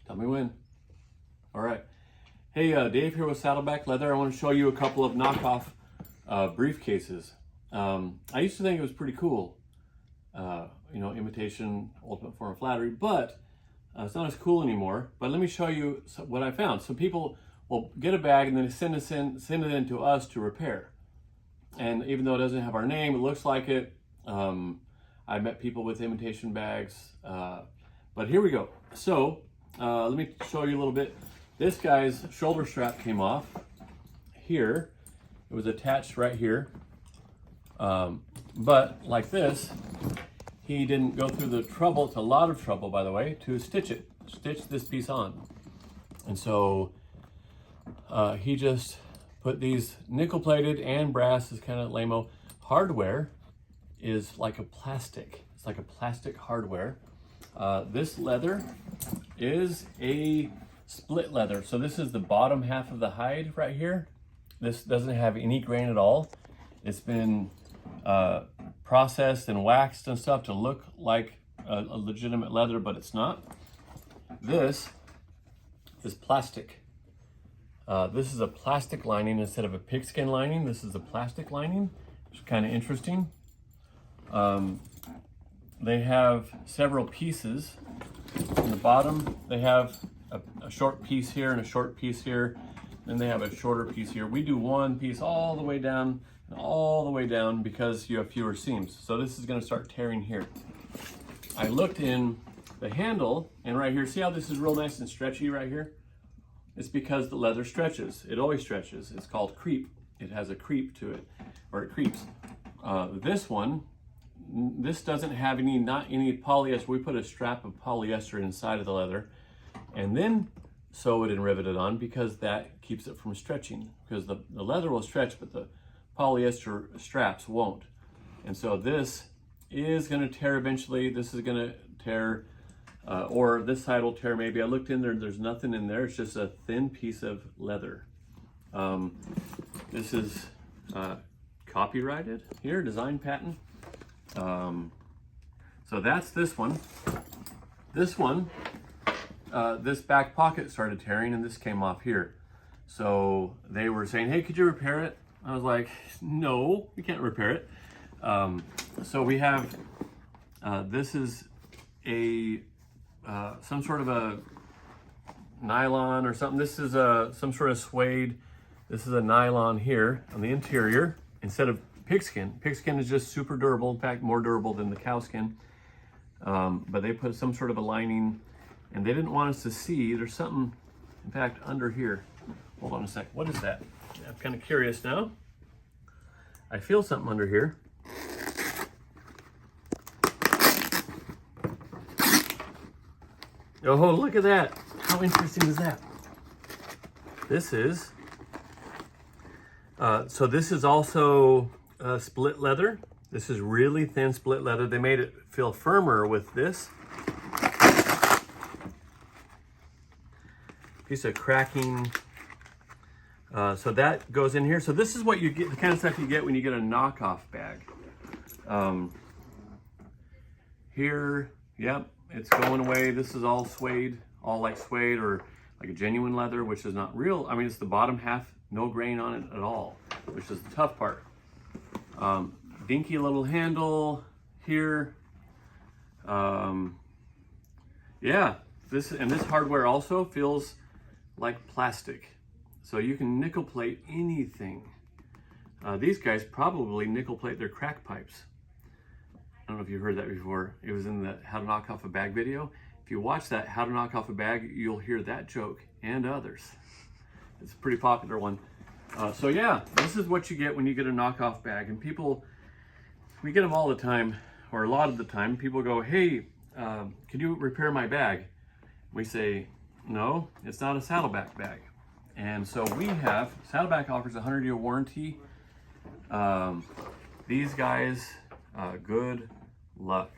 Tell me when. All right. Hey, Dave here with Saddleback Leather. I want to show you a couple of knockoff briefcases. I used to think it was pretty cool, you know, imitation, ultimate form of flattery, but it's not as cool anymore. But let me show you what I found. So people will get a bag and then send it in to us to repair. And even though it doesn't have our name, it looks like it. I met people with imitation bags, but here we go. So let me show you a little bit. This guy's shoulder strap came off here. It was attached right here. But like this, he didn't go through the trouble, it's a lot of trouble by the way, to stitch this piece on. And so he just put these nickel plated and brass is kind of lame-o. Hardware is like a plastic. It's like a plastic hardware. This leather is a split leather. So this is the bottom half of the hide right here. This doesn't have any grain at all. It's been processed and waxed and stuff to look like a legitimate leather, but it's not. This is plastic. This is a plastic lining instead of a pigskin lining. This is a plastic lining, which is kind of interesting. They have several pieces. In the bottom, they have a short piece here and a short piece here. Then they have a shorter piece here. We do one piece all the way down and all the way down because you have fewer seams. So this is going to start tearing here. I looked in the handle and right here, see how this is real nice and stretchy right here? It's because the leather stretches. It always stretches. It's called creep. It has a creep to it, or it creeps. This one, this doesn't have not any polyester. We put a strap of polyester inside of the leather and then sew it and rivet it on because that keeps it from stretching. Because the leather will stretch, but the polyester straps won't. And so this is gonna tear eventually. This is gonna tear, or this side will tear maybe. I looked in there, there's nothing in there. It's just a thin piece of leather. This is copyrighted here, design patent. So that's this one. This one, this back pocket started tearing and this came off here. So they were saying, hey, could you repair it? I was like, no, we can't repair it. So we have, this is a, some sort of a nylon or something. This is some sort of suede. This is a nylon here on the interior instead of pigskin. Pigskin is just super durable, in fact, more durable than the cow skin. But they put some sort of a lining and they didn't want us to see. There's something, in fact, under here. Hold on a sec. What is that? I'm kind of curious now. I feel something under here. Oh, look at that. How interesting is that? This is, so this is also split leather. This is really thin split leather. They made it feel firmer with this. Piece of cracking. So that goes in here. So this is what you get, the kind of stuff you get when you get a knockoff bag. Here, yep, it's going away. This is all suede, all like suede or like a genuine leather, which is not real. I mean, it's the bottom half, no grain on it at all, which is the tough part. Dinky little handle here. Yeah, this hardware also feels like plastic. So you can nickel plate anything. These guys probably nickel plate their crack pipes. I don't know if you've heard that before. It was in the How to Knock Off a Bag video. If you watch that How to Knock Off a Bag, you'll hear that joke and others. It's a pretty popular one. So yeah, this is what you get when you get a knockoff bag. And people, we get them all the time, or a lot of the time. People go, hey, could you repair my bag? We say, no, it's not a Saddleback bag. And so we have, Saddleback offers a 100-year warranty. These guys, good luck.